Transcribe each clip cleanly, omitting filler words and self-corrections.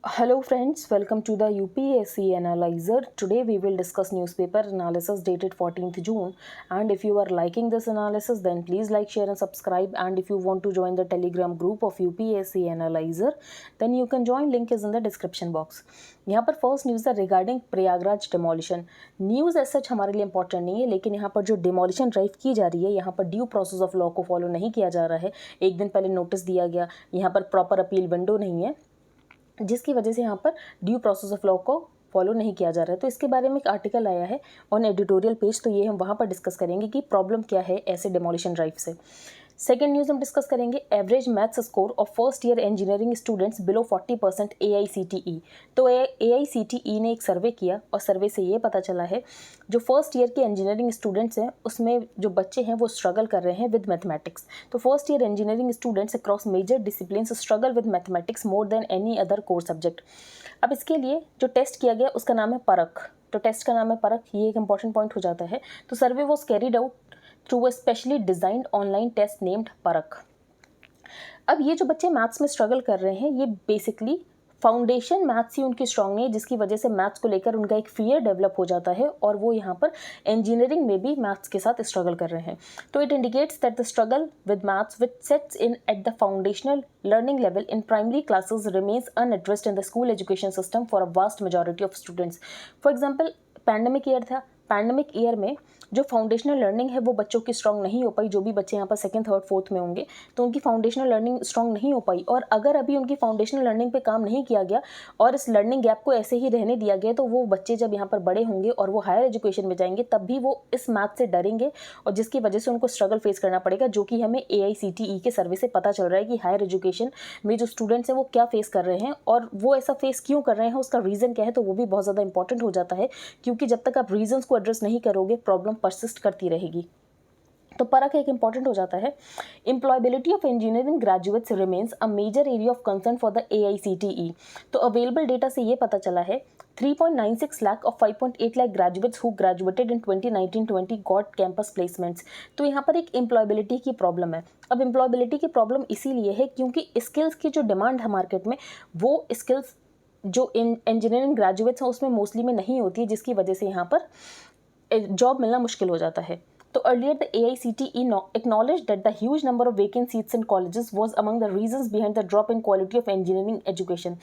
Hello friends, welcome to the UPSC Analyzer. Today we will discuss newspaper analysis dated 14th June, and if you are liking this analysis then please like, share and subscribe, and if you want to join the Telegram group of UPSC Analyzer then you can join, link is in the description box. यहाँ पर first news है regarding Prayagraj demolition. News as such हमारे लिए important नहीं है, लेकिन यहाँ पर जो डिमोलिशन ड्राइव की जा रही है यहाँ पर ड्यू प्रोसेस ऑफ लॉ को फॉलो नहीं किया जा रहा है. एक दिन पहले नोटिस दिया गया, यहाँ पर प्रॉपर अपील विंडो नहीं है, जिसकी वजह से यहाँ पर ड्यू प्रोसेस ऑफ लॉ को फॉलो नहीं किया जा रहा है. तो इसके बारे में एक आर्टिकल आया है ऑन एडिटोरियल पेज, तो ये हम वहाँ पर डिस्कस करेंगे कि प्रॉब्लम क्या है ऐसे डिमोलिशन ड्राइव से. सेकेंड न्यूज़ हम डिस्कस करेंगे average maths score of first year engineering students below 40% AICTE. तो AICTE ने एक सर्वे किया और सर्वे से ये पता चला है जो फर्स्ट ईयर के इंजीनियरिंग स्टूडेंट्स हैं उसमें जो बच्चे हैं वो स्ट्रगल कर रहे हैं विद मैथमेटिक्स. तो first year engineering students across major disciplines struggle with mathematics more than any other core subject. अब इसके लिए जो टेस्ट किया गया उसका नाम है परख. तो टेस्ट का नाम है परख, ये एक इंपॉर्टेंट पॉइंट हो जाता है. तो survey was carried out through a specially designed online test named Parakh. अब ये जो बच्चे मैथ्स में स्ट्रगल कर रहे हैं ये बेसिकली फाउंडेशन मैथ्स ही उनकी स्ट्रांग नहीं है, जिसकी वजह से मैथ्स को लेकर उनका एक फियर डेवलप हो जाता है और वो यहाँ पर इंजीनियरिंग में भी मैथ्स के साथ स्ट्रगल कर रहे हैं. तो it indicates that the struggle with maths which sets in at the foundational learning level in primary classes remains unaddressed in the school education system for a vast majority of students. For example, pandemic year था, pandemic year में जो foundational learning है वो बच्चों की strong नहीं हो पाई. जो भी बच्चे यहाँ पर सेकंड, थर्ड, फोर्थ में होंगे तो उनकी फाउंडेशनल लर्निंग स्ट्रांग नहीं हो पाई. और अगर अभी उनकी फाउंडेशनल लर्निंग पे काम नहीं किया गया और इस लर्निंग गैप को ऐसे ही रहने दिया गया तो वो बच्चे जब यहाँ पर बड़े होंगे और वो हायर एजुकेशन में जाएंगे तब भी वो इस मैथ से डरेंगे और जिसकी वजह से उनको स्ट्रगल फेस करना पड़ेगा, जो कि हमें AICTE के सर्वे से पता चल रहा है कि हायर एजुकेशन में जो स्टूडेंट्स हैं वो क्या फेस कर रहे हैं और वो ऐसा फेस क्यों कर रहे हैं, उसका रीज़न क्या है. तो वो भी बहुत ज़्यादा इंपॉर्टेंट हो जाता है, क्योंकि जब तक आप रीजंस को एड्रेस नहीं करोगे प्रॉब्लम परसिस्ट करती रहेगी. तो परख एक इंपॉर्टेंट हो जाता है. Employability of engineering graduates remains a major area of concern for the AICTE. तो अवेलेबल डेटा से ये पता चला है 3.96 लाख और 5.8 lakh graduates who graduated in 2019-20 got campus placements. तो यहाँ पर एक एम्प्लॉयबिलिटी की प्रॉब्लम है. अब एम्प्लॉयबिलिटी की प्रॉब्लम इसीलिए है क्योंकि स्किल्स की जो डिमांड है मार्केट में वो स्किल्स जो इंजीनियरिंग ग्रेजुएट्स हैं उसमें मोस्टली में नहीं होती है, जिसकी वजह से यहाँ पर जॉब मिलना मुश्किल हो जाता है. तो earlier the AICTE acknowledged that the huge number of vacant seats in colleges was among the reasons behind the drop in quality of engineering education.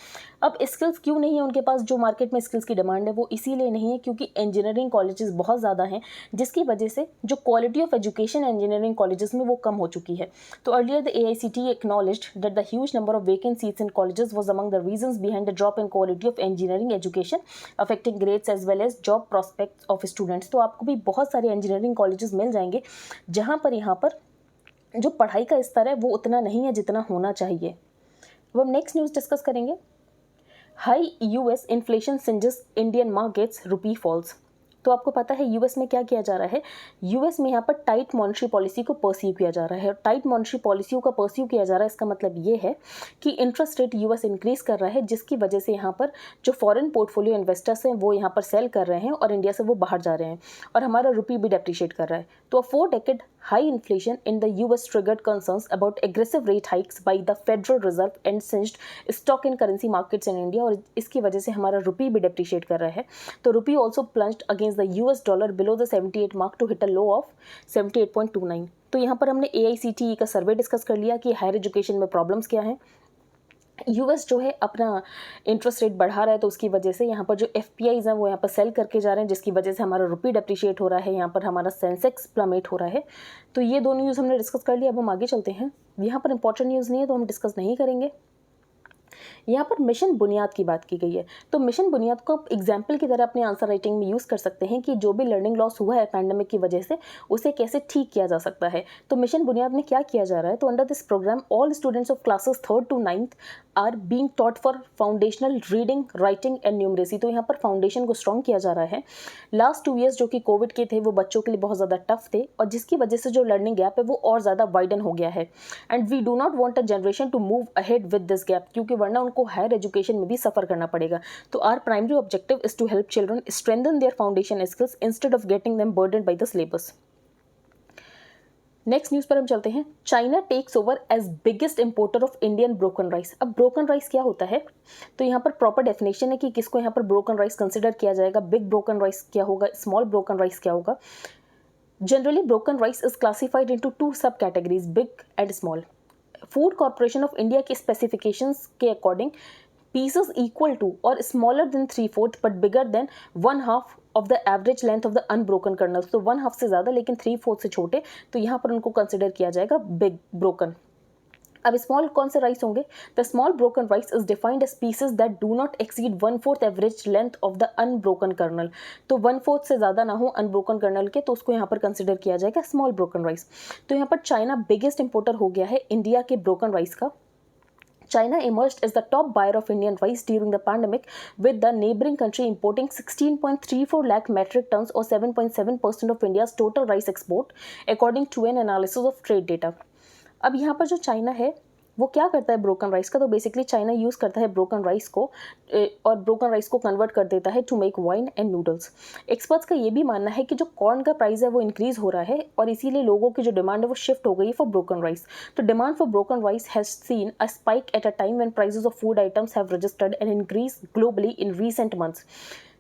अब स्किल्स क्यों नहीं है उनके पास, जो मार्केट में स्किल्स की डिमांड है वो इसीलिए नहीं है क्योंकि इंजीनियरिंग कॉलेजेस बहुत ज़्यादा हैं, जिसकी वजह से जो quality of education engineering colleges में वो कम हो चुकी है. तो earlier the AICTE acknowledged that the huge number of vacant seats in colleges was among the reasons behind the drop in quality of engineering education affecting grades as well as job prospects of students. तो आपको भी बहुत सारे engineering colleges मिल जाएंगे जहां पर यहाँ पर जो पढ़ाई का स्तर है वो उतना नहीं है जितना होना चाहिए. अब हम नेक्स्ट न्यूज़ डिस्कस करेंगे. High US inflation singes Indian markets, rupee falls. तो आपको पता है यूएस में क्या किया जा रहा है. यूएस में यहाँ पर टाइट मॉनेटरी पॉलिसी को परस्यू किया जा रहा है. टाइट मॉनेटरी पॉलिसियों का परस्यू किया जा रहा है इसका मतलब ये है कि इंटरेस्ट रेट यूएस इंक्रीज कर रहा है, जिसकी वजह से यहाँ पर जो फॉरेन पोर्टफोलियो इन्वेस्टर्स हैं वो यहाँ पर सेल कर रहे हैं और इंडिया से वो बाहर जा रहे हैं और हमारा रुपी भी डेप्रिशिएट कर रहा है. तो 4 decade high inflation in the US triggered concerns about aggressive rate hikes by the Federal Reserve and cinched stock in currency markets in India. और इसकी वजह से हमारा रुपी भी डेप्रिशिएट कर रहा है. तो rupee also plunged against the US dollar below the 78 mark to hit a low of 78.29. तो यहाँ पर हमने AICTE का सर्वे डिस्कस कर लिया कि हायर एजुकेशन में प्रॉब्लम्स क्या हैं. यूएस जो है अपना इंटरेस्ट रेट बढ़ा रहा है तो उसकी वजह से यहाँ पर जो FPIs हैं वो यहाँ पर सेल करके जा रहे हैं, जिसकी वजह से हमारा रुपी डेप्रिशिएट हो रहा है, यहाँ पर हमारा सेंसेक्स प्लमेट हो रहा है. तो ये दोनों न्यूज़ हमने डिस्कस कर लिया. अब हम आगे चलते हैं. यहाँ पर इंपॉर्टेंट न्यूज़ नहीं है तो हम डिस्कस नहीं करेंगे. यहाँ पर मिशन बुनियाद की बात की गई है. तो मिशन बुनियाद को आप एग्जाम्पल की तरह अपने आंसर राइटिंग में यूज़ कर सकते हैं कि जो भी लर्निंग लॉस हुआ है पैंडेमिक की वजह से उसे कैसे ठीक किया जा सकता है. तो मिशन बुनियाद में क्या किया जा रहा है. तो under this programme all students of classes 3rd to 9th are being taught for foundational reading, writing and numeracy. तो यहाँ पर फाउंडेशन को स्ट्रॉन्ग किया जा रहा है. लास्ट 2 years जो कि कोविड के थे वो बच्चों के लिए बहुत ज़्यादा टफ थे और जिसकी वजह से जो लर्निंग गैप है वो और ज़्यादा वाइडन हो गया है. And we do not want a generation to move ahead with this gap, क्योंकि वरना उनको हायर एजुकेशन में भी सफ़र करना पड़ेगा. तो our primary objective is to help children strengthen their foundation skills instead of getting them burden by the syllabus. Next news पर हम चलते हैं। China takes over as biggest importer of Indian broken rice. अब broken rice क्या होता है, तो यहाँ पर प्रॉपर डेफिनेशन है कि किसको यहाँ पर ब्रोकन राइस कंसिडर किया जाएगा, बिग ब्रोकन राइस क्या होगा, स्मॉल ब्रोकन राइस क्या होगा। Generally broken rice is classified into 2 सब categories, big and small. Food corporation of India के स्पेसिफिकेशंस के according pieces equal to or smaller than 3/4 but bigger than 1/2 of the average length of the unbroken kernels, तो 1/2 से ज़्यादा लेकिन 3/4 से छोटे, तो यहाँ पर उनको कंसिडर किया जाएगा बिग ब्रोकन। अब स्मॉल कौन से राइस होंगे, the small broken rice is defined as pieces that do not exceed 1/4 average length of the unbroken kernel, तो 1/4 से ज़्यादा ना हो अनब्रोकन कर्नल के, तो उसको यहाँ पर कंसिडर किया जाएगा स्मॉल ब्रोकन राइस। तो यहाँ पर चाइना बिगेस्ट इंपोर्टर हो गया है इंडिया के ब्रोकन राइस का। China emerged as the top buyer of Indian rice during the pandemic, with the neighboring country importing 16.34 lakh metric tons or 7.7% of India's total rice export, according to an analysis of trade data. अब यहाँ पर जो China है वो क्या करता है broken rice का, तो बेसिकली चाइना यूज़ करता है ब्रोकन राइस को और ब्रोकन राइस को कन्वर्ट कर देता है to make wine and noodles. Experts का ये भी मानना है कि जो कॉर्न का प्राइस है वो इंक्रीज़ हो रहा है और इसीलिए लोगों की जो डिमांड है वो शिफ्ट हो गई है फॉर ब्रोकन राइस। तो demand for broken rice has seen a spike at a time when prices of food items have registered an increase globally in recent months.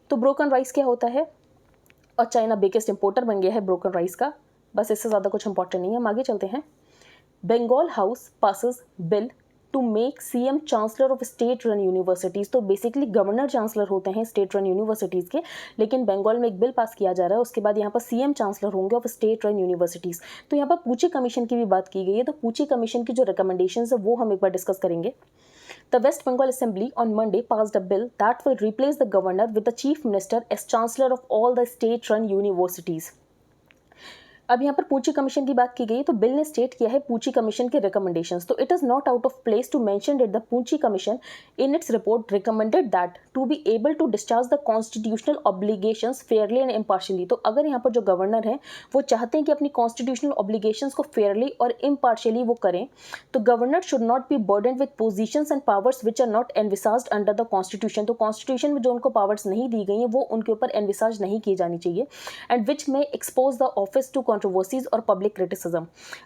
तो ब्रोकन राइस क्या होता है और चाइना बिगेस्ट इंपोर्टर बन गया है broken rice का। बस इससे ज़्यादा कुछ इंपॉर्टेंट नहीं है, हम आगे चलते हैं। Bengal house passes bill to make CM chancellor of state run universities. तो बेसिकली गवर्नर चांसलर होते हैं स्टेट रन यूनिवर्सिटीज़ के, लेकिन बंगाल में एक बिल पास किया जा रहा है, उसके बाद यहाँ पर सीएम चांसलर होंगे ऑफ स्टेट रन यूनिवर्सिटीज़। तो यहाँ पर पूची कमीशन की भी बात की गई है, तो पूची कमीशन की जो रिकमेंडेशंस है वो हम एक बार डिस्कस करेंगे। The West Bengal Assembly on Monday passed a bill that will replace the governor with the chief minister as chancellor of all the state-run universities. अब यहाँ पर पूची कमीशन की बात की गई, तो बिल ने स्टेट किया है पूची कमीशन के रिकमेंडेशंस। तो it is not out of place to mention that the Punchhi commission in its report recommended that to be able to discharge the constitutional obligations fairly and impartially. तो अगर यहाँ पर जो गवर्नर हैं वो चाहते हैं कि अपनी कॉन्स्टिट्यूशनल ऑब्लिगेशंस को फेयरली और इम्पार्शियली वो करें, तो governor should not be burden with positions and powers which are not envisaged under the constitution. तो कॉन्स्टिट्यूशन में जो उनको पावर्स नहीं दी गई हैं वो उनके ऊपर एनविसाज नहीं की जानी चाहिए, एंड विच में expose the office to controversies और पब्लिक क्रिटिसिज्म।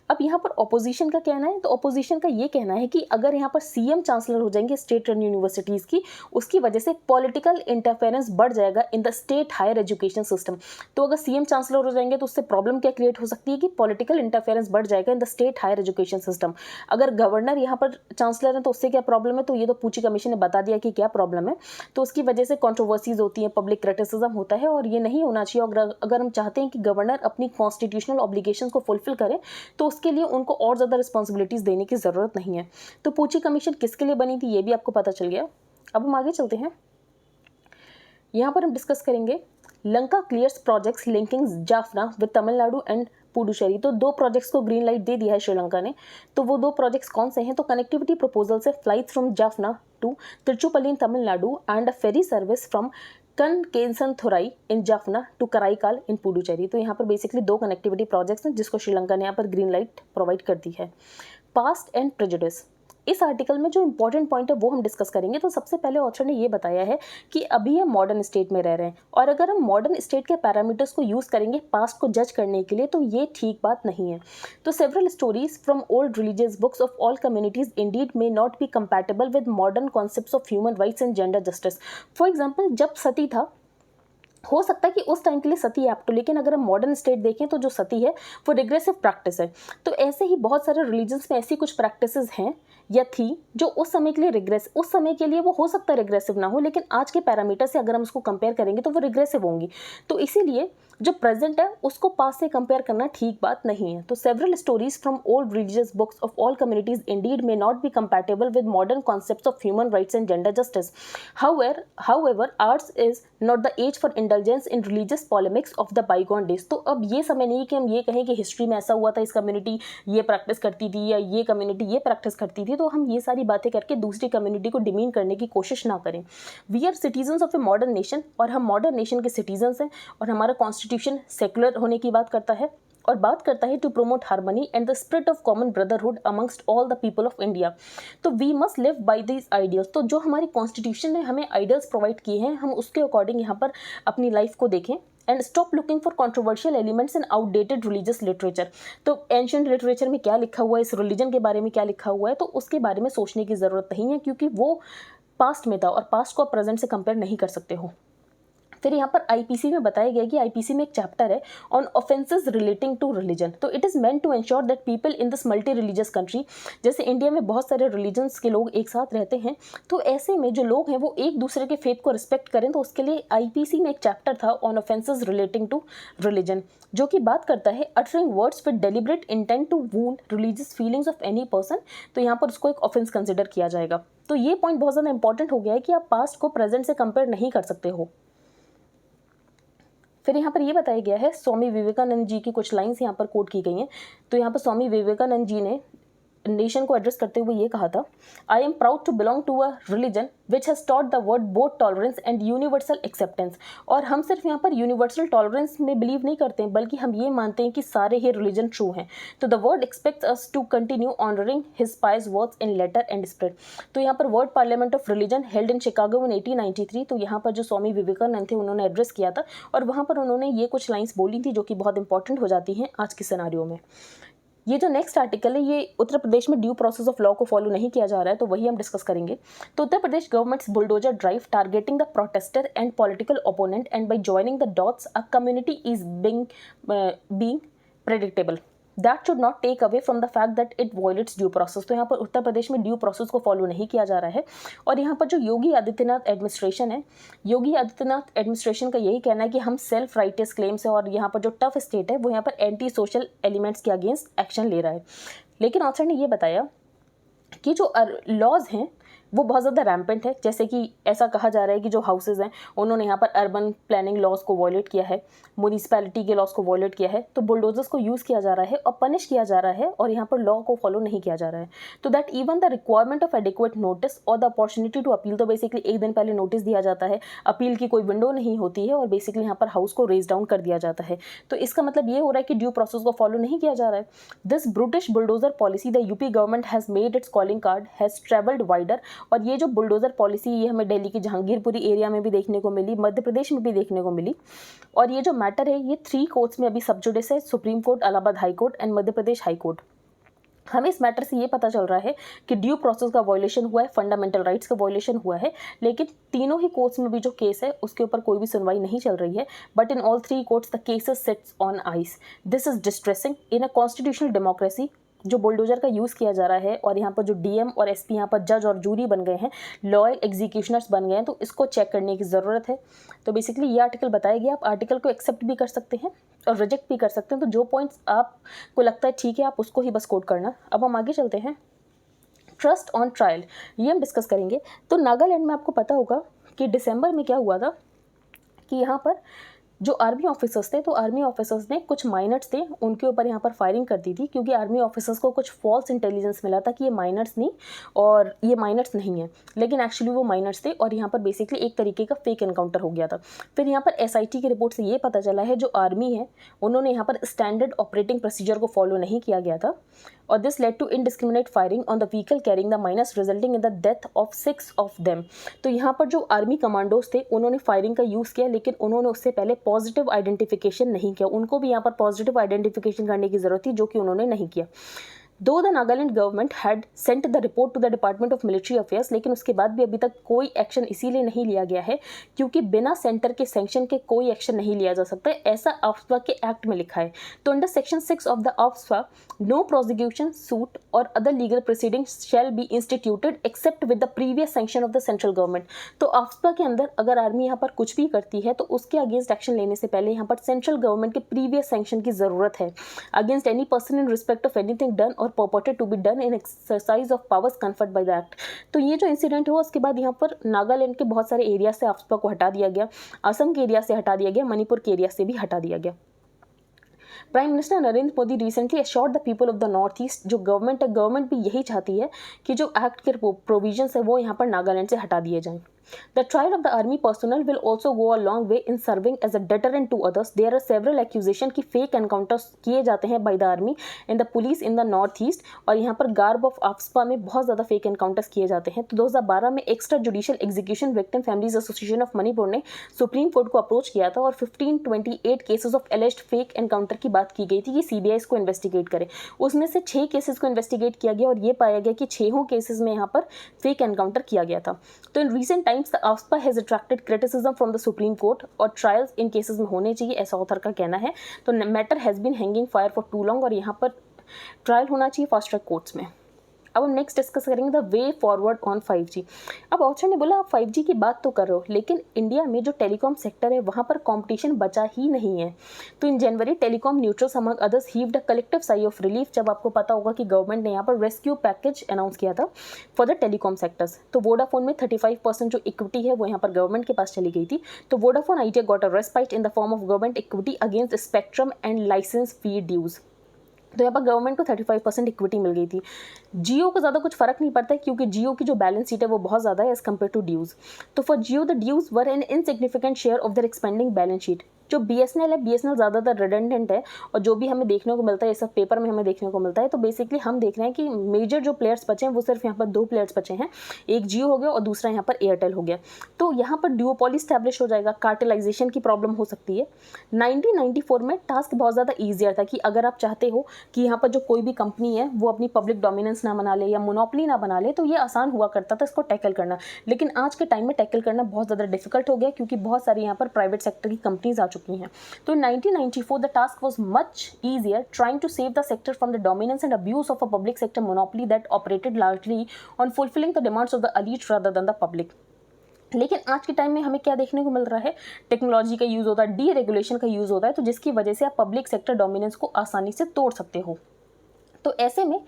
अब यहाँ पर ऑपोजिशन का कहना है, तो ऑपोजिशन का ये कहना है कि अगर यहाँ पर सीएम चांसलर हो जाएंगे स्टेट रन यूनिवर्सिटीज़ की, उसकी वजह से पॉलिटिकल इंटरफेरेंस बढ़ जाएगा in the state higher education system. तो अगर सीएम चांसलर हो जाएंगे तो उससे प्रॉब्लम क्या क्रिएट हो सकती है कि पॉलिटिकल इंटरफेरेंस बढ़ जाएगा in the state higher education system. अगर गवर्नर यहाँ पर चांसलर है तो उससे क्या प्रॉब्लम है, तो ये तो पूची कमीशन ने बता दिया कि क्या प्रॉब्लम है। तो उसकी वजह से कॉन्ट्रोवर्सीज होती हैं, पब्लिक क्रिटिसिज्म होता है, और ये नहीं होना चाहिए। अगर हम चाहते हैं कि गवर्नर अपनी कॉन्स्टिट्यूशनल ऑब्लिगेशंस को फुलफिल करें तो उसके लिए उनको और ज़्यादा रिस्पॉन्सिबिलिटीज़ देने की ज़रूरत नहीं है। तो पूची कमीशन किसके लिए बनी थी ये भी आपको पता चल गया। अब हम आगे चलते हैं, यहाँ पर हम डिस्कस करेंगे Lanka clears projects linking Jaffna with Tamil Nadu and Puducherry. तो 2 प्रोजेक्ट्स को ग्रीन लाइट दे दिया है श्रीलंका ने। तो वो 2 प्रोजेक्ट्स कौन से हैं, तो कनेक्टिविटी प्रपोजल से flights from Jaffna to Tiruchirappalli in Tamil Nadu and a ferry service from Kankesanthurai in Jaffna to Karaikal in Puducherry. तो यहाँ पर बेसिकली 2 कनेक्टिविटी प्रोजेक्ट्स हैं जिसको श्रीलंका ने यहाँ पर ग्रीन लाइट प्रोवाइड कर दी है। पास्ट एंड प्रेजुडिस, इस आर्टिकल में जो इंपॉर्टेंट पॉइंट है वो हम डिस्कस करेंगे। तो सबसे पहले ऑथर ने ये बताया है कि अभी हम मॉडर्न स्टेट में रह रहे हैं, और अगर हम मॉडर्न स्टेट के पैरामीटर्स को यूज़ करेंगे पास्ट को जज करने के लिए तो ये ठीक बात नहीं है। तो several stories from old religious books of all communities indeed may not be compatible with modern concepts of human rights and gender justice. For example, जब सती था, हो सकता है कि उस टाइम के लिए सती है तो, लेकिन अगर हम मॉडर्न स्टेट देखें तो जो सती है वो रिग्रेसिव प्रैक्टिस है। तो ऐसे ही बहुत सारे रिलीजन्स में ऐसी कुछ प्रैक्टिसेस हैं या थी जो उस समय के लिए उस समय के लिए वो हो सकता है रिग्रेसिव ना हो, लेकिन आज के पैरामीटर से अगर हम उसको कंपेयर करेंगे तो वो रिग्रेसिव होंगी। तो इसीलिए जो प्रेजेंट है उसको पास्ट से कंपेयर करना ठीक बात नहीं है। तो several stories from old religious books of all communities indeed may not be compatible with modern concepts of human rights and gender justice. However arts is not the age for indulgence in religious polemics of the bygone days. तो अब ये समय नहीं कि हम ये कहें कि हिस्ट्री में ऐसा हुआ था, इस कम्युनिटी ये प्रैक्टिस करती थी या ये कम्युनिटी ये प्रैक्टिस करती थी, तो हम ये सारी बातें करके दूसरी कम्युनिटी को डिमीन करने की कोशिश ना करें। We are citizens of a modern nation, और हम मॉडर्न नेशन के सिटीजन्स हैं, और हमारा कॉन्स्टिट्यूशन सेकुलर होने की बात करता है, और बात करता है to promote harmony and the spirit of common brotherhood amongst all the people of India. तो we must live by these ideals. तो जो हमारी कॉन्स्टिट्यूशन ने हमें आइडियल्स प्रोवाइड किए हैं, हम उसके अकॉर्डिंग यहाँ पर अपनी लाइफ को देखें। And stop looking for controversial elements in outdated religious literature. तो एंशियंट लिटरेचर में क्या लिखा हुआ है, इस रिलीजन के बारे में क्या लिखा हुआ है, तो उसके बारे में सोचने की ज़रूरत नहीं है, क्योंकि वो पास्ट में था और पास्ट को आप प्रेजेंट से कंपेयर नहीं कर सकते हो। फिर यहाँ पर आईपीसी में बताया गया कि आईपीसी में एक चैप्टर है on offences relating to religion. तो it is meant to ensure that people in this multi religious country, जैसे इंडिया में बहुत सारे रिलीजन्स के लोग एक साथ रहते हैं, तो ऐसे में जो लोग हैं वो एक दूसरे के फेथ को रिस्पेक्ट करें। तो उसके लिए आईपीसी में एक चैप्टर था on offences relating to religion, जो कि बात करता है uttering words with deliberate intent to wound religious feelings of any person. तो यहाँ पर उसको एक ऑफेंस कंसिडर किया जाएगा। तो ये पॉइंट बहुत ज़्यादा इंपॉर्टेंट हो गया है कि आप पास्ट को प्रेजेंट से कंपेयर नहीं कर सकते हो। फिर यहाँ पर ये बताया गया है, स्वामी विवेकानंद जी की कुछ लाइन्स यहाँ पर कोट की गई हैं। तो यहाँ पर स्वामी विवेकानंद जी ने नेशन को एड्रेस करते हुए ये कहा था, I am proud to belong to a religion which has taught the word both tolerance and universal acceptance. और हम सिर्फ यहाँ पर यूनिवर्सल टॉलरेंस में बिलीव नहीं करते हैं, बल्कि हम ये मानते हैं कि सारे ही रिलीजन ट्रू हैं। तो the word expects us to continue honouring his pious words in letter and spirit. तो यहाँ पर world parliament of religion held in Chicago in 1893। तो यहाँ पर जो स्वामी विवेकानंद थे उन्होंने एड्रेस किया था, और वहाँ पर उन्होंने ये कुछ लाइन्स बोली थी जो कि बहुत इंपॉर्टेंट हो जाती हैं आज के सिनारियो में। ये जो नेक्स्ट आर्टिकल है, ये उत्तर प्रदेश में ड्यू प्रोसेस ऑफ लॉ को फॉलो नहीं किया जा रहा है, तो वही हम डिस्कस करेंगे। तो Uttar Pradesh government's bulldozer drive targeting the protester and political opponent and by joining the dots a community is being predictable that should not take away from the fact that it violates due process. तो यहाँ पर उत्तर प्रदेश में due process को follow नहीं किया जा रहा है। और यहाँ पर जो योगी आदित्यनाथ एडमिनिस्ट्रेशन है, योगी आदित्यनाथ एडमिनिस्ट्रेशन का यही कहना है कि हम सेल्फ राइटियस क्लेम्स है, और यहाँ पर जो टफ स्टेट है वो यहाँ पर एंटी सोशल एलिमेंट्स के अगेंस्ट एक्शन ले रहा है। लेकिन ऑथर ने ये बताया कि जो लॉज हैं वो बहुत ज़्यादा रैम्पेंट है। जैसे कि ऐसा कहा जा रहा है कि जो हाउसेज हैं उन्होंने यहाँ पर अर्बन प्लानिंग लॉज को वॉयलेट किया है, म्यूनिसिपैलिटी के लॉज को वॉयलेट किया है, तो बुलडोजर्स को यूज़ किया जा रहा है और पनिश किया जा रहा है, और यहाँ पर लॉ को फॉलो नहीं किया जा रहा है। तो that even the requirement of adequate notice और द अपॉर्चुनिटी टू अपील, तो बेसिकली एक दिन पहले नोटिस दिया जाता है, अपील की कोई विंडो नहीं होती है, और बेसिकली यहाँ पर हाउस को रेज डाउन कर दिया जाता है। तो इसका मतलब ये हो रहा है कि ड्यू प्रोसेस को फॉलो नहीं किया जा रहा है। This British bulldozer policy the UP government has made it's calling card has travelled wider. और ये जो बुलडोजर पॉलिसी ये हमें दिल्ली की जहांगीरपुरी एरिया में भी देखने को मिली, मध्य प्रदेश में भी देखने को मिली। और ये जो मैटर है ये 3 कोर्ट्स में अभी सब जुडिस है, supreme court, Allahabad high court and Madhya Pradesh high court. हमें इस मैटर से ये पता चल रहा है कि ड्यू प्रोसेस का वायलेशन हुआ है, फंडामेंटल राइट्स का वायलेशन हुआ है, लेकिन तीनों ही कोर्ट्स में भी जो केस है उसके ऊपर कोई भी सुनवाई नहीं चल रही है। But in all 3 courts the cases sits on ice. This is distressing in a constitutional democracy. जो बुलडोजर का यूज़ किया जा रहा है, और यहाँ पर जो डीएम और एसपी यहाँ पर जज और जूरी बन गए हैं, लॉयल एग्जीक्यूशनर्स बन गए हैं, तो इसको चेक करने की ज़रूरत है। तो बेसिकली ये आर्टिकल बताया गया, आप आर्टिकल को एक्सेप्ट भी कर सकते हैं और रिजेक्ट भी कर सकते हैं। तो जो पॉइंट्स आपको लगता है ठीक है, आप उसको ही बस कोट करना। अब हम आगे चलते हैं। ट्रस्ट ऑन ट्रायल, ये हम डिस्कस करेंगे। तो नागालैंड में आपको पता होगा कि दिसंबर में क्या हुआ था कि यहाँ पर जो आर्मी ऑफिसर्स थे, तो आर्मी ऑफिसर्स ने कुछ माइनर्स थे उनके ऊपर यहाँ पर फायरिंग कर दी थी, क्योंकि आर्मी ऑफिसर्स को कुछ फॉल्स इंटेलिजेंस मिला था कि ये माइनर्स नहीं और ये माइनर्स नहीं है, लेकिन एक्चुअली वो माइनर्स थे, और यहाँ पर बेसिकली एक तरीके का फेक एनकाउंटर हो गया था। फिर यहाँ पर एसआईटी की रिपोर्ट से ये पता चला है जो आर्मी है उन्होंने यहाँ पर स्टैंडर्ड ऑपरेटिंग प्रोसीजर को फॉलो नहीं किया गया था, और this led to indiscriminate firing on the vehicle carrying the miners resulting in the death of 6 of them. तो यहाँ पर जो आर्मी कमांडोज थे उन्होंने फायरिंग का यूज़ किया, लेकिन उन्होंने उससे पहले पॉजिटिव आइडेंटिफिकेशन नहीं किया। उनको भी यहाँ पर पॉजिटिव आइडेंटिफिकेशन करने की ज़रूरत थी, जो कि उन्होंने नहीं किया। Though the Nagaland government had sent the report to the department of military affairs, लेकिन उसके बाद भी अभी तक कोई एक्शन इसीलिए नहीं लिया गया है क्योंकि बिना सेंटर के सैंक्शन के कोई एक्शन नहीं लिया जा सकता है, ऐसा आफ्सपा के एक्ट में लिखा है। तो under section 6 of the AFSPA no prosecution suit और other legal proceedings shall be instituted except with the previous sanction of the central government. तो आफ्सपा के अंदर अगर आर्मी यहाँ पर कुछ भी करती है तो उसके अगेंस्ट एक्शन लेने से पहले यहाँ पर सेंट्रल गवर्नमेंट के प्रीवियस सैंक्शन की जरूरत है against any person in respect of anything done और purported to be done in exercise of powers conferred by the act। तो ये जो इंसिडेंट हुआ उसके बाद यहाँ पर नागालैंड के बहुत सारे एरिया से आफ्सपा को हटा दिया गया, असम के एरिया से हटा दिया गया, मणिपुर के एरिया से भी हटा दिया गया। Prime minister Narendra Modi recently assured the people of the north east, जो गवर्नमेंट है, गवर्नमेंट भी यही चाहती है कि जो एक्ट के प्रोविजंस है वो यहाँ पर नागालैंड से हटा दिए जाएं। The trial of the army personnel will also go a long way in serving as a deterrent to others. There are several accusations कि fake encounters किए जाते हैं by the army and the police in the north east, और यहाँ पर garb of AFSPA में बहुत ज़्यादा फेक एनकाउंटर्स किए जाते हैं। तो 2012 में extra judicial execution victim families association of Manipur ने सुप्रीम कोर्ट को अप्रोच किया था और 1528 केसेस ऑफ एलिज्ड फेक एनकाउंटर की बात की गई थी कि सीबीआई इसको इन्वेस्टिगेट करे। उसमें से 6 केसेस को इन्वेस्टिगेट किया गया और ये पाया गया कि 6 केसेस में यहाँ पर फेक एनकाउंटर किया गया था। तो in recent times the AFSPA has attracted criticism from the supreme court और ट्रायल्स इन केसेस में होने चाहिए, ऐसा ऑथर का कहना है। तो matter has been hanging fire for too long और यहाँ पर ट्रायल होना चाहिए फास्ट ट्रैक कोर्ट्स में। अब हम नेक्स्ट डिस्कस करेंगे the way forward on 5G। अब ऑथर ने बोला आप 5G की बात तो कर रहे हो, लेकिन इंडिया में जो टेलीकॉम सेक्टर है वहाँ पर कंपटीशन बचा ही नहीं है। तो in January telecom neutrals among others heaved a collective sigh of relief जब आपको पता होगा कि गवर्नमेंट ने यहाँ पर रेस्क्यू पैकेज अनाउंस किया था फॉर द टेलीकॉम सेक्टर्स। तो वोडाफोन में 35% जो इक्विटी है वो यहाँ पर गवर्नमेंट के पास चली गई थी। तो Vodafone Idea got a respite in the form of government equity against spectrum and licence fee dues. तो यहाँ पर गवर्नमेंट को 35% इक्विटी मिल गई थी। जियो को ज़्यादा कुछ फर्क नहीं पड़ता है क्योंकि जियो की जो बैलेंस शीट है वो बहुत ज़्यादा है एज कम्पेयर टू ड्यूज। तो for Jio the dues were an insignificant share of their expanding balance sheet. जो BSNL है, BSNL ज़्यादातर रिडंडेंट है और जो भी हमें देखने को मिलता है, ये सब पेपर में हमें देखने को मिलता है। तो बेसिकली हम देख रहे हैं कि मेजर जो प्लेयर्स बचे हैं वो सिर्फ यहाँ पर 2 प्लेयर्स बचे हैं, एक जियो हो गया और दूसरा यहाँ पर एयरटेल हो गया। तो यहाँ पर ड्यूओपोली स्टैब्लिश हो जाएगा, कार्टेलाइजेशन की प्रॉब्लम हो सकती है। 1994 में टास्क बहुत ज़्यादा ईजियर था कि अगर आप चाहते हो कि यहाँ पर जो कोई भी कंपनी है वो अपनी पब्लिक डोमिनेंस ना बना ले या मोनोपोली ना बना ले, तो ये आसान हुआ करता था इसको टैकल करना। लेकिन आज के टाइम में टैकल करना बहुत ज़्यादा डिफिकल्ट हो गया क्योंकि बहुत सारी यहाँ पर प्राइवेट सेक्टर की कंपनीज आ चुकी हैं। तो in 1994 the task was much easier, trying to save the sector from the dominance and abuse of a public sector monopoly that operated largely on fulfilling the demands of the elite rather than the public। लेकिन आज के time में हमें क्या देखने को मिल रहा है, टेक्नोलॉजी का यूज़ होता है, डी रेगुलेशन का यूज़ होता है, तो जिसकी वजह से आप पब्लिक सेक्टर डोमिनेंस को आसानी से तोड़ सकते हो। तो ऐसे में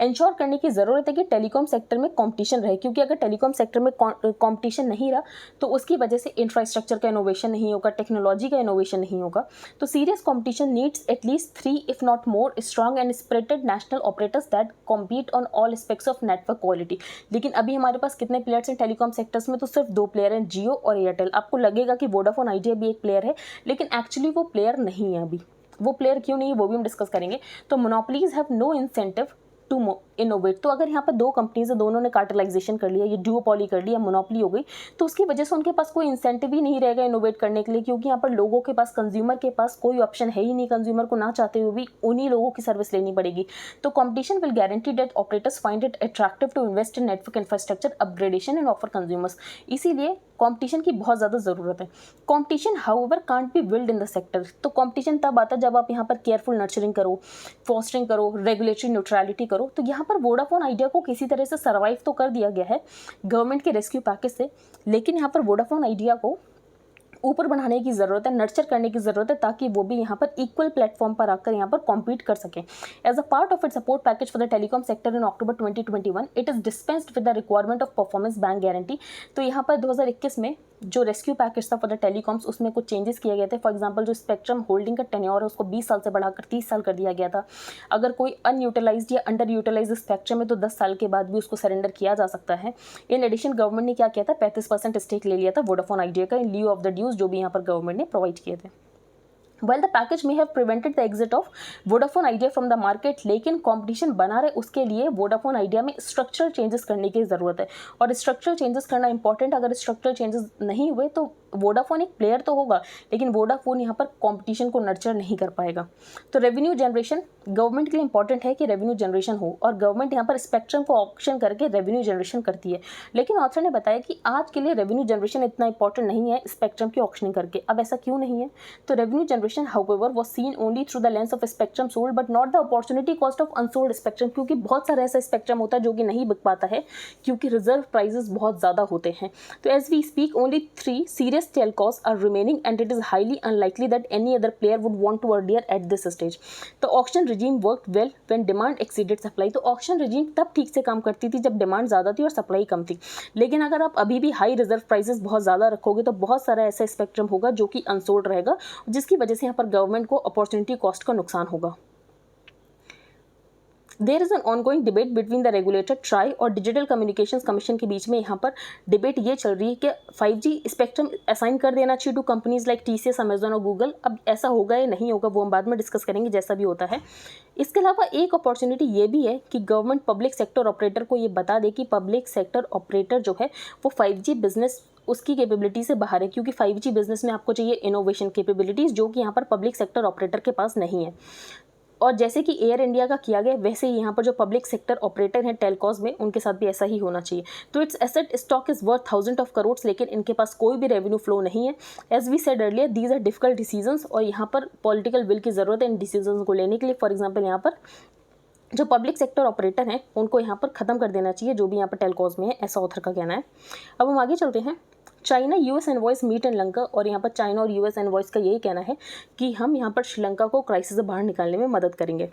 इंश्योर करने की ज़रूरत है कि टेलीकॉम सेक्टर में कंपटीशन रहे, क्योंकि अगर टेलीकॉम सेक्टर में कंपटीशन नहीं रहा तो उसकी वजह से इंफ्रास्ट्रक्चर का इनोवेशन नहीं होगा, टेक्नोलॉजी का इनोवेशन नहीं होगा। तो serious competition needs at least 3 if not more strong and spirited national operators that compete on all aspects of network quality. लेकिन अभी हमारे पास कितने प्लेयर्स हैं टेलीकॉम सेक्टर्स में? तो सिर्फ 2 प्लेयर हैं, जियो और एयरटेल। आपको लगेगा कि वोडाफोन आइडिया भी एक प्लेयर है, लेकिन एक्चुअली वो प्लेयर नहीं है। अभी वो प्लेयर क्यों नहीं है वो भी हम डिस्कस करेंगे। तो monopolies have no incentive to innovate. तो अगर यहाँ पर 2 कंपनीज है, दोनों ने कार्टेलाइजेशन कर लिया, ये ड्यूओपोली कर लिया, मोनोपोली हो गई, तो उसकी वजह से उनके पास कोई इंसेंटिव ही नहीं रहेगा इनोवेट करने के लिए, क्योंकि यहाँ पर लोगों के पास, कंज्यूमर के पास कोई ऑप्शन है ही नहीं। कंज्यूमर को ना चाहते हुए भी उन्हीं लोगों की सर्विस लेनी पड़ेगी। तो competition will guarantee that operators find it attractive to invest in network infrastructure upgradation and offer consumers. इसीलिए कंपटीशन की बहुत ज़्यादा ज़रूरत है। Competition however can't be build in the sector. तो कंपटीशन तब आता है जब आप यहाँ पर केयरफुल नर्चरिंग करो, फॉस्टरिंग करो, रेगुलेटरी न्यूट्रलिटी करो। तो यहाँ पर वोडाफोन आइडिया को किसी तरह से सर्वाइव तो कर दिया गया है गवर्नमेंट के रेस्क्यू पैकेज से, लेकिन यहाँ पर वोडाफोन आइडिया को ऊपर बढ़ाने की ज़रूरत है, नर्चर करने की ज़रूरत है, ताकि वो भी यहाँ पर इक्वल प्लेटफॉर्म पर आकर यहाँ पर कॉम्पीट कर सकें। As a part of it support package for the telecom sector in October 2021 it is dispensed with the requirement of performance bank guarantee. तो यहाँ पर 2021 में जो रेस्क्यू पैकेज था फॉर द टेलीकॉम्स, उसमें कुछ चेंजेस किए गए थे। फॉर एग्जांपल जो स्पेक्ट्रम होल्डिंग का टेन्योर है उसको 20 साल से बढ़ाकर 30 साल कर दिया गया था। अगर कोई अनयूटिलाइज्ड या अंडर यूटिलाइज्ड स्पेक्ट्रम है तो 10 साल के बाद भी उसको सरेंडर किया जा सकता है। इन एडिशन गवर्नमेंट ने क्या किया था, 35% स्टेक ले लिया था वोडाफोन आइडिया का इन ल्यू ऑफ द ड्यूज जो भी यहाँ पर गवर्नमेंट ने प्रोवाइड किए थे। While the package may have prevented the exit of Vodafone Idea from the market, लेकिन कंपटीशन बना रहे उसके लिए वोडाफोन आइडिया में स्ट्रक्चरल चेंजेस करने की ज़रूरत है। और स्ट्रक्चरल चेंजेस करना इंपॉर्टेंट, अगर स्ट्रक्चरल चेंजेस नहीं हुए तो वोडाफोन एक प्लेयर तो होगा, लेकिन वोडाफोन यहाँ पर कंपटीशन को नर्चर नहीं कर पाएगा। तो रेवेन्यू जनरेशन गवर्नमेंट के लिए इंपॉर्टेंट है कि रेवेन्यू जनरेशन हो, और गवर्नमेंट यहाँ पर स्पेक्ट्रम को ऑक्शन करके रेवेन्यू जनरेशन करती है। लेकिन ऑथर ने बताया कि आज के लिए रेवेन्यू जनरेशन इतना इंपॉर्टेंट नहीं है स्पेक्ट्रम की ऑक्शनिंग करके। अब ऐसा क्यों नहीं है? तो revenue generation however was seen only through the lens of spectrum sold but not the opportunity cost of unsold spectrum, क्योंकि बहुत सारा ऐसा स्पेक्ट्रम होता है जो कि नहीं बिक पाता है क्योंकि रिजर्व प्राइजेस बहुत ज़्यादा होते हैं। तो as we speak only 3 serious telcos are remaining and it is highly unlikely that any other player would want to adhere at this stage। तो auction regime worked well when demand exceeded supply। तो auction regime तब ठीक से काम करती थी जब demand ज़्यादा थी और सप्लाई कम थी। लेकिन अगर आप अभी भी हाई रिजर्व प्राइजेस बहुत ज़्यादा रखोगे तो बहुत सारा ऐसा स्पेक्ट्रम होगा जो कि अनसोल्ड रहेगा, जिसकी वजह से यहाँ पर गवर्नमेंट को अपॉर्चुनिटी कॉस्ट का नुकसान होगा। There is an ongoing debate between the regulator TRAI और डिजिटल कम्युनिकेशंस कमीशन के बीच में यहाँ पर डिबेट ये चल रही है कि 5G स्पेक्ट्रम असाइन कर देना चाहिए to companies like TCS, Amazon और गूगल। अब ऐसा होगा या नहीं होगा वो हम बाद में डिस्कस करेंगे जैसा भी होता है। इसके अलावा एक अपॉर्चुनिटी ये भी है कि गवर्नमेंट पब्लिक सेक्टर ऑपरेटर को ये बता दे कि पब्लिक सेक्टर ऑपरेटर जो है वो 5G बिजनेस उसकी कैपेबिलिटी से बाहर है, क्योंकि 5G बिजनेस में आपको चाहिए इनोवेशन कैपेबिलिटीज़ जो कि यहाँ पर पब्लिक सेक्टर ऑपरेटर के पास नहीं है। और जैसे कि एयर इंडिया का किया गया वैसे ही यहाँ पर जो पब्लिक सेक्टर ऑपरेटर हैं टेलकॉज में उनके साथ भी ऐसा ही होना चाहिए। तो its asset stock is worth thousand of crore, लेकिन इनके पास कोई भी रेवेन्यू फ्लो नहीं है। As we said earlier these are difficult decisions और यहाँ पर पॉलिटिकल विल की ज़रूरत है इन डिसीजन को लेने के लिए। फॉर एग्जाम्पल यहाँ पर जो पब्लिक सेक्टर ऑपरेटर हैं उनको यहाँ पर ख़त्म कर देना चाहिए जो भी यहाँ पर टेलकॉज में है, ऐसा ऑथर का कहना है। अब हम आगे चलते हैं। China US envoys meet in Lanka, और यहाँ पर चाइना और US एनवॉयस का यही कहना है कि हम यहाँ पर श्रीलंका को क्राइसिस से बाहर निकालने में मदद करेंगे।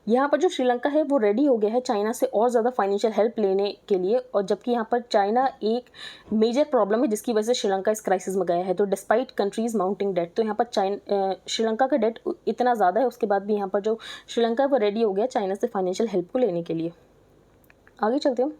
यहाँ पर जो श्रीलंका है वो रेडी हो गया है चाइना से और ज़्यादा फाइनेंशियल हेल्प लेने के लिए, और जबकि यहाँ पर चाइना एक मेजर प्रॉब्लम है जिसकी वजह से श्रीलंका इस क्राइसिस में गया है। तो डिस्पाइट कंट्रीज माउंटिंग डेट, तो यहाँ पर श्रीलंका का डेट इतना ज़्यादा है, उसके बाद भी यहाँ पर जो श्रीलंका है वो रेडी हो गया चाइना से फाइनेंशियल हेल्प को लेने के लिए। आगे चलते हैं।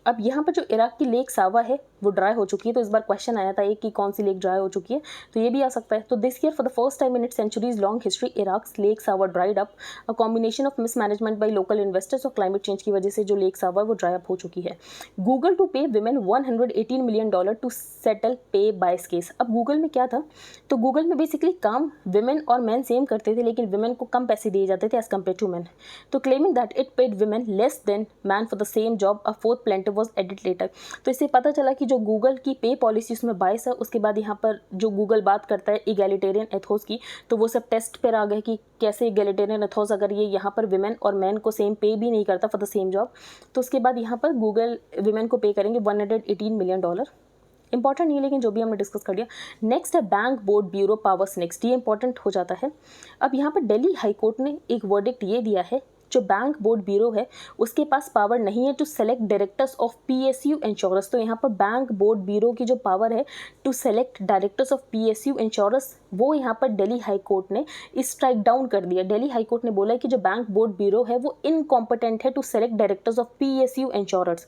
अब यहाँ पर जो इराक की लेक सावा है वो ड्राई हो चुकी है। तो इस बार क्वेश्चन आया था एक कि कौन सी लेक ड्राई हो चुकी है, तो ये भी आ सकता है। तो this year for the first time in its centuries long history Iraq's lake Sawa dried up, a combination of mismanagement by local investors और क्लाइमेट चेंज की वजह से जो लेक सावा वो ड्राई अप हो चुकी है। गूगल टू पे विमेन $118 मिलियन टू सेटल पे बायस केस। अब गूगल में क्या था, तो गूगल में बेसिकली काम विमेन और मैन सेम करते थे, लेकिन विमेन को कम पैसे दिए जाते थे एज कम्पेयर टू मैन। तो claiming that it paid women less than man for the same job, a fourth plaintiff was added later. तो इससे पता चला कि जो गूगल की पे पॉलिसी उसमें बायस है। उसके बाद यहाँ पर जो गूगल बात करता है इगैलिटेरियन एथोस की, तो वो सब टेस्ट पर आ गए कि कैसे इगैलिटेरियन एथोस अगर ये यहाँ पर विमेन और मैन को सेम पे भी नहीं करता फॉर द सेम जॉब, तो उसके बाद यहाँ पर गूगल विमेन को पे करेंगे $118 मिलियन। इंपॉर्टेंट नहीं, लेकिन जो भी हमने डिस्कस कर लिया। नेक्स्ट है bank board bureau powers next, ये इंपॉर्टेंट हो जाता है। अब यहाँ पर दिल्ली हाईकोर्ट ने एक वर्डिक्ट ये दिया है, जो बैंक बोर्ड ब्यूरो है उसके पास पावर नहीं है to select directors of PSU insurance. तो यहाँ पर बैंक बोर्ड ब्यूरो की जो पावर है to select directors of PSU insurance, वो यहाँ पर दिल्ली हाईकोर्ट ने स्ट्राइक डाउन कर दिया। दिल्ली हाईकोर्ट ने बोला है कि जो बैंक बोर्ड ब्यूरो है वो इनकॉम्पिटेंट है to select directors of PSU insurance.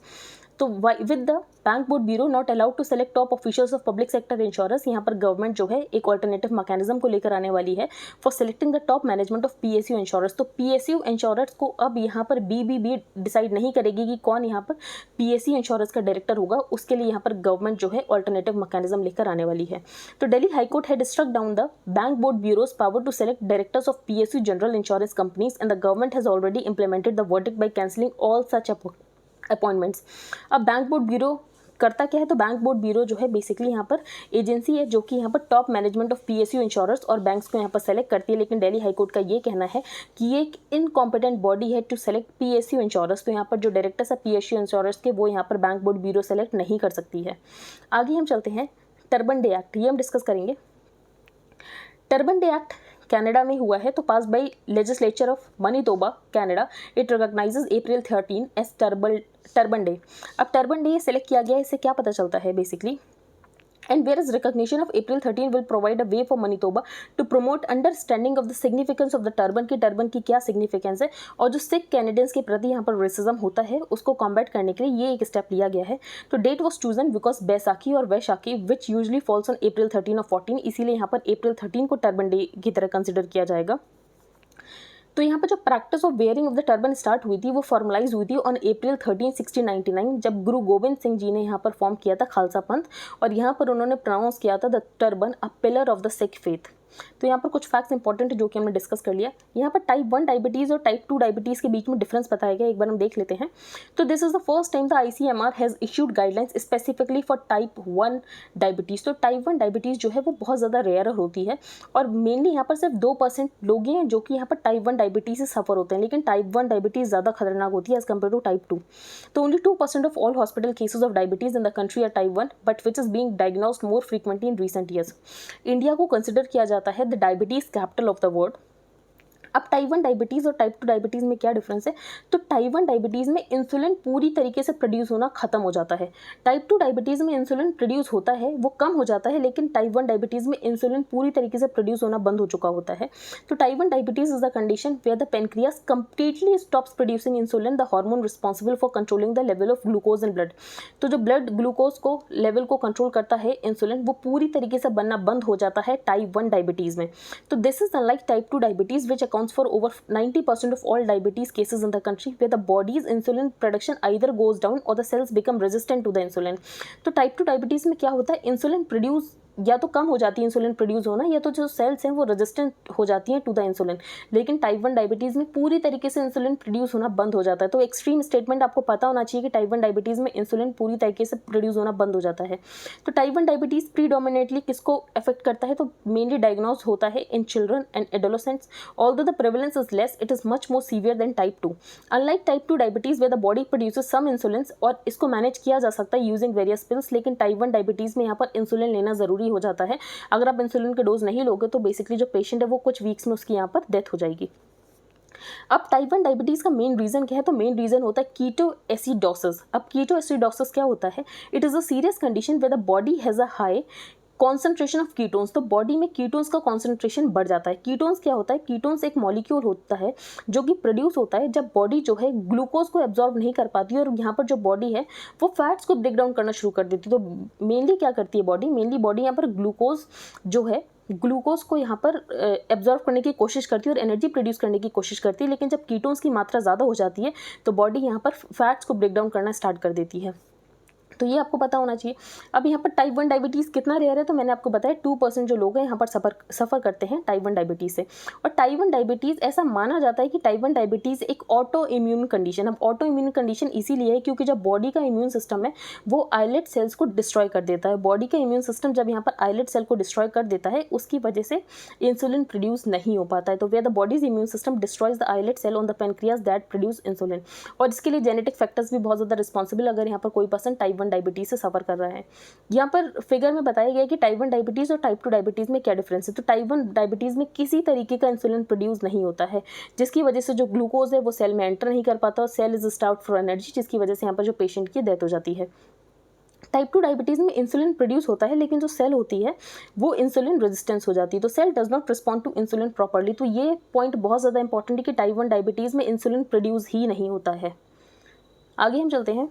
तो with the bank board bureau not allowed to select top officials of public sector insurance, यहाँ पर गवर्नमेंट जो है एक ऑल्टरनेटिव मैकेनिज्म को लेकर आने वाली है for selecting the top management of PSU insurance. तो PSU इंश्योरेंस को अब यहाँ पर BBB डिसाइड नहीं करेगी कि कौन यहाँ पर PSU इंश्योरेंस का डायरेक्टर होगा, उसके लिए यहाँ पर गवर्नमेंट जो है ऑल्टरनेटिव मैकेनिज्म लेकर आने वाली है। तो Delhi high court had struck down the bank board bureau's power to select directors of PSU general insurance companies and the government has already implemented the verdict by cancelling all such appointments. अब bank board bureau करता क्या है, तो bank board bureau जो है basically यहाँ पर agency है जो कि यहाँ पर top management of PSU insurance और बैंक्स को यहाँ पर सेलेक्ट करती है। लेकिन दिल्ली हाईकोर्ट का ये कहना है कि ये एक इनकॉम्पिटेंट बॉडी है टू सेलेक्ट PSU इंश्योरेंस। तो यहाँ पर जो डायरेक्टर्स है PSU इंश्योरेंस के वो यहाँ पर बैंक बोर्ड ब्यूरो सेलेक्ट नहीं कर सकती है। आगे हम चलते हैं। टर्बन डे एक्ट, ये हम डिस्कस करेंगे। टर्बन डे एक्ट कनाडा में हुआ है, तो pass by legislature of Manitoba Canada. It recognizes April 13 as turban day. अब टर्बन डे सेलेक्ट किया गया है, इससे क्या पता चलता है basically, and whereas recognition of April 13 will provide a way for Manitoba to promote understanding of the significance of the turban, की टर्बन की क्या सिग्निफिकेंस है और जो सिख कैनेडियंस के प्रति यहाँ पर रेसिज्म होता है उसको कॉम्बैट करने के लिए ये एक स्टेप लिया गया है। तो date was chosen because Baisakhi और Vaisakhi which usually falls on April 13 और 14, इसीलिए यहाँ पर April 13 को टर्बन डे की तरह कंसिडर किया जाएगा। तो यहाँ पर जो practice of wearing of the turban start हुई थी वो फॉर्मलाइज हुई थी ऑन April 13, 1699, जब गुरु गोविंद सिंह जी ने यहाँ पर फॉर्म किया था खालसा पंथ, और यहाँ पर उन्होंने प्रोनाउंस किया था the turban a pillar of the Sikh faith. तो यहाँ पर कुछ फैक्ट्स इंपॉर्टेंट है जो कि हमने डिस्कस कर लिया। यहाँ पर टाइप 1 डायबिटीज़ और टाइप 2 डायबिटीज़ के बीच में डिफरेंस बताया गया, एक बार हम देख लेते हैं। तो this is the first time the ICMR has issued guidelines specifically for type 1 diabetes. तो टाइप 1 डायबिटीज़ जो है वो बहुत ज़्यादा रेयर होती है और मेनली यहाँ पर सिर्फ 2% लोग हैं जो कि यहाँ पर टाइप 1 डायबिटीज़ से सफ़र होते हैं, लेकिन टाइप 1 डायबिटीज़ ज़्यादा खतरनाक होती है एज कम्पेयर टू टाइप 2। तो only 2% of all hospital cases of diabetes in the country are type 1, but which is being diagnosed more frequently in recent years. India को कंसिडर किया जाता है the diabetes capital of the world. अब type 1 diabetes और type 2 diabetes में क्या difference है? तो टाइप 1 डायबिटीज़ में इंसुलिन पूरी तरीके से प्रोड्यूस होना खत्म हो जाता है। टाइप 2 डायबिटीज़ में इंसुलिन प्रोड्यूस होता है, वो कम हो जाता है, लेकिन टाइप 1 डायबिटीज़ में इंसुलिन पूरी तरीके से प्रोड्यूस होना बंद हो चुका होता है। तो type 1 diabetes is a condition where the pancreas completely stops producing insulin, the hormone responsible for controlling the level of glucose in blood. तो जो ब्लड ग्लूकोज को लेवल को कंट्रोल करता है इंसुलिन, वो पूरी तरीके से बनना बंद हो जाता है टाइप 1 डायबिटीज़ में। तो this is unlike type 2 diabetes which accounts for over 90% of all diabetes cases in the country where the body's insulin production either goes down or the cells become resistant to the insulin. तो type 2 diabetes में क्या होता है, insulin produce या तो कम हो जाती है इंसुलिन प्रोड्यूस होना, या तो जो सेल्स हैं वो रेजिस्टेंट हो जाती हैं टू द इंसुलिन। लेकिन टाइप 1 डायबिटीज़ में पूरी तरीके से इंसुलिन प्रोड्यूस होना बंद हो जाता है। तो एक्सट्रीम स्टेटमेंट आपको पता होना चाहिए कि टाइप 1 डायबिटीज़ में इंसुलिन पूरी तरीके से प्रोड्यूस होना बंद हो जाता है। तो टाइप 1 डायबिटीज़ प्रीडोमिनेटली किसको अफेक्ट करता है? तो मेनली डायग्नोज होता है in children and adolescents. Although the prevalence is less, it is much more severe than type 2। Unlike type 2 diabetes where the body produces some insulin और इसको manage किया जा सकता है यूजिंग वेरियस पिल्स, लेकिन type 1 diabetes में यहाँ पर इंसुलिन लेना ज़रूरी हो जाता है। अगर आप इंसुलिन के डोज नहीं लोगे तो बेसिकली जो पेशेंट है वो कुछ वीक्स में उसकी यहाँ पर डेथ हो जाएगी। अब टाइप 1 डायबिटीज़ का मेन रीज़न क्या है? तो मेन रीज़न होता है कीटो एसिडोसिस। अब कीटो एसिडोसिस क्या होता है? It is a serious condition where the body has a high concentration of ketones. तो बॉडी में कीटोन्स का कॉन्सेंट्रेशन बढ़ जाता है। कीटोन्स क्या होता है? कीटोन्स एक मॉलिक्यूल होता है जो कि प्रोड्यूस होता है जब बॉडी जो है ग्लूकोज को एब्जॉर्ब नहीं कर पाती है, और यहाँ पर जो बॉडी है वो फैट्स को ब्रेक डाउन करना शुरू कर देती है। तो मेनली क्या करती है बॉडी? मेनली बॉडी यहाँ पर ग्लूकोज जो है ग्लूकोज को यहाँ पर एब्जॉर्व करने की कोशिश करती है और एनर्जी प्रोड्यूस करने की कोशिश करती है, लेकिन जब कीटोन्स की मात्रा ज़्यादा हो जाती है तो बॉडी यहाँ पर फैट्स को ब्रेक डाउन करना स्टार्ट कर देती है। तो ये आपको पता होना चाहिए। अब यहाँ पर टाइप 1 डायबिटीज़ कितना रेयर है? तो मैंने आपको बताया 2% जो लोग हैं यहाँ पर सफ़र करते हैं टाइप 1 डायबिटीज़ से। और टाइप 1 डायबिटीज़ ऐसा माना जाता है कि टाइप 1 डायबिटीज़ एक ऑटो इम्यून कंडीशन। अब ऑटो इम्यून कंडीशन इसीलिए है क्योंकि जब बॉडी का इम्यून सिस्टम है वो आइलेट सेल्स को डिस्ट्रॉय कर देता है। बॉडी का इम्यून सिस्टम जब यहाँ पर आइलेट सेल को डिस्ट्रॉय कर देता है उसकी वजह से इंसुलिन प्रोड्यूस नहीं हो पाता है। तो where the body's immune system destroys the islet cell on the pancreas that produce insulin. और इसके लिए जेनेटिक फैक्टर्स भी बहुत ज़्यादा रिस्पॉन्सिबल अगर यहाँ पर कोई पर्सन टाइप 1 डायबिटीज़ से सफ़र कर रहा है। यहाँ पर फिगर में बताया गया कि टाइप 1 डायबिटीज़ और टाइप 2 डायबिटीज़ में क्या डिफरेंस है। तो टाइप 1 डायबिटीज़ में किसी तरीके का इंसुलिन प्रोड्यूस नहीं होता है, जिसकी वजह से जो ग्लूकोज है वो सेल में एंटर नहीं कर पाता और cell is starved for energy, जिसकी वजह से यहाँ पर जो पेशेंट की डेथ हो जाती है। टाइप 2 डायबिटीज़ में इंसुलिन प्रोड्यूस होता है, लेकिन जो सेल होती है वो इंसुलिन रेजिस्टेंस हो जाती है, तो cell does not respond to insulin properly. तो ये पॉइंट बहुत ज़्यादा इंपॉर्टेंट है कि टाइप 1 डायबिटीज़ में इंसुलिन प्रोड्यूस ही नहीं होता है। आगे हम चलते हैं।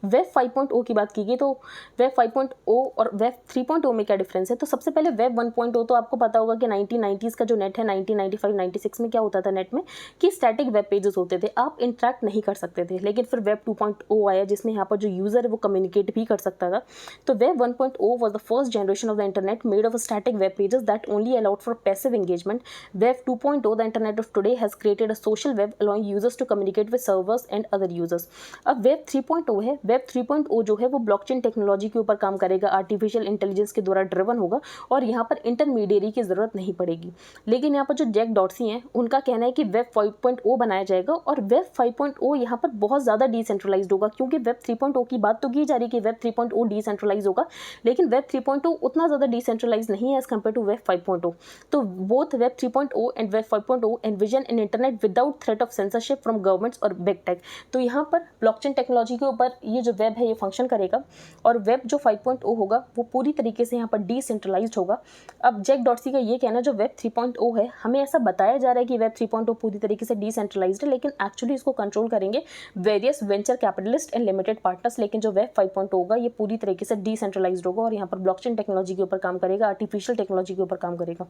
वेब 5.0 की बात की गई, तो वेब 5.0 और वेब 3.0 में क्या डिफरेंस है? तो सबसे पहले वेब 1.0 तो आपको पता होगा कि 1990s का जो नेट है 1995-96 में क्या होता था नेट में कि स्टैटिक वेब पेजेस होते थे, आप इंटरेक्ट नहीं कर सकते थे। लेकिन फिर वेब 2.0 आया जिसमें यहाँ पर जो यूज़र है वो कम्युनिकेट भी कर सकता था। तो web 1.0 was the first generation of the internet made of static web pages that only allowed for passive engagement. Web 2.0 the internet of today has created a social web allowing users to communicate with servers and other users. अब web 3.0 है। Web 3.0 जो है वो blockchain technology के ऊपर काम करेगा, artificial intelligence के द्वारा ड्रिवन होगा और यहाँ पर इंटरमीडियरी की ज़रूरत नहीं पड़ेगी। लेकिन यहाँ पर जो जैक डॉर्सी हैं उनका कहना है कि वेब 5.0 बनाया जाएगा और वेब 5.0 यहाँ पर बहुत ज़्यादा डिसेंट्रलाइज्ड होगा, क्योंकि वेब 3.0 की बात तो की जा रही है कि वेब 3.0 डिसेंट्रलाइज होगा, लेकिन वेब 3.0 उतना ज़्यादा डिसेंट्रलाइज नहीं है एज कम्पेयर टू वेब 5.0। तो both web 3.0 and web 5.0 envision an internet without threat of censorship from governments और बिग टेक। तो यहाँ पर ब्लॉकचेन टेक्नोलॉजी के ऊपर ये जो वेब है ये फंक्शन करेगा और वेब जो 5.0 होगा वो पूरी तरीके से यहाँ पर डिसेंट्रलाइज्ड होगा। अब जैक डॉर्सी का ये कहना जो वेब 3.0 है, हमें ऐसा बताया जा रहा है कि वेब 3.0 पूरी तरीके से डिसेंट्रलाइज्ड है, लेकिन एक्चुअली इसको कंट्रोल करेंगे various venture capitalist and limited partners. लेकिन जो वेब 5.0 होगा ये पूरी तरीके से डिसेंट्रलाइज्ड होगा और यहाँ पर ब्लॉकचेन टेक्नोलॉजी के ऊपर काम करेगा, आर्टिफिशियल टेक्नोलॉजी के ऊपर काम करेगा।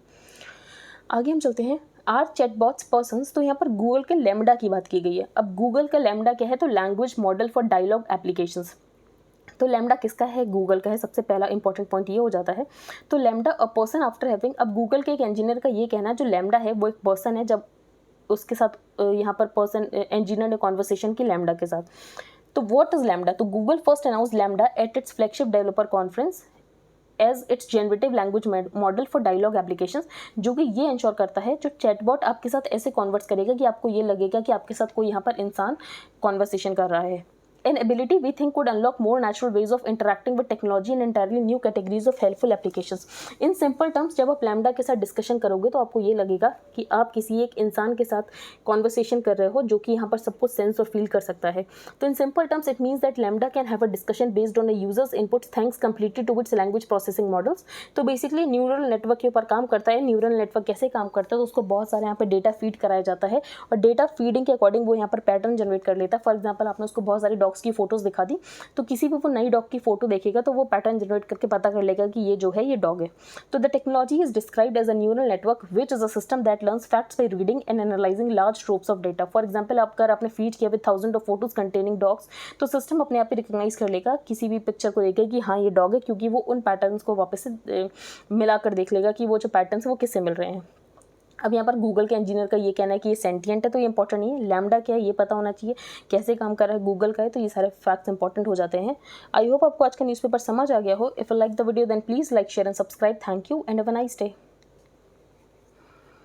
आगे हम चलते हैं। आर चैटबॉट्स पर्सन्स, तो यहाँ पर गूगल के लैम्डा की बात की गई है। अब गूगल का लैम्डा क्या है? तो language model for dialogue applications. तो लैम्डा किसका है? गूगल का है। सबसे पहला इंपॉर्टेंट पॉइंट ये हो जाता है। तो lambda a person after having, अब गूगल के एक इंजीनियर का ये कहना है जो लैम्डा है वो एक पर्सन है जब उसके साथ यहाँ पर पर्सन इंजीनियर ने कॉन्वर्सेशन की लैम्डा के साथ। तो व्हाट इज लैम्डा? तो Google first announce LaMDA at its flagship developer conference as its generative language model for dialogue applications, जो कि ये इंश्योर करता है जो चैटबॉट आपके साथ ऐसे कॉन्वर्स करेगा कि आपको ये लगेगा कि आपके साथ कोई यहाँ पर इंसान कॉन्वर्सेशन कर रहा है। an ability we think could unlock more natural ways of interacting with technology and entirely new categories of helpful applications. In simple terms, जब आप लैम्डा के साथ डिस्कशन करोगे तो आपको ये लगेगा कि आप किसी एक इंसान के साथ कॉन्वर्सेशन कर रहे हो जो कि यहाँ पर सबको सेंस और फील कर सकता है. तो in simple terms it means that LaMDA can have a discussion based on a user's inputs thanks completely to its language processing models. तो बेसिकली न्यूरल नेटवर्क के ऊपर काम करता है. न्यूरल नेटवर्क कैसे काम करता है, तो उसको बहुत सारे यहाँ पर डेटा फीड कराया जाता है और डेटा फीडिंग के अकॉर्डिंग वो यहाँ पर पैटर्न जनरेट कर लेता है. फॉर एग्जाम्पल आपने उसको बहुत सारी डॉग्स की फोटोज दिखा दी, तो किसी भी वो नई डॉग की फोटो देखेगा तो वो पैटर्न जनरेट करके पता कर लेगा कि ये जो है ये डॉग है. तो the technology is described as a neural network which is a system that learns facts by reading and analyzing large troves of data. For example अगर आपने फीड किया with thousand of photos containing dogs, तो system अपने आप ही recognise कर लेगा किसी भी पिक्चर को देखेगा कि हाँ ये डॉग है, क्योंकि वो उन पैटर्न्स को वापस से मिलाकर देख लेगा कि वो जो पैटर्न्स वो किससे मिल रहे हैं. अब यहाँ पर गूगल के इंजीनियर का ये कहना है कि ये सेंटिएंट है, तो ये इंपॉर्टेंट नहीं है. लैम्डा क्या है ये पता होना चाहिए, कैसे काम कर रहा है गूगल का है, तो ये सारे फैक्ट्स इंपॉर्टेंट हो जाते हैं. आई होप आपको आज का न्यूज़पेपर समझ आ गया हो. If you like the video then please like share and subscribe. Thank you and have a nice day.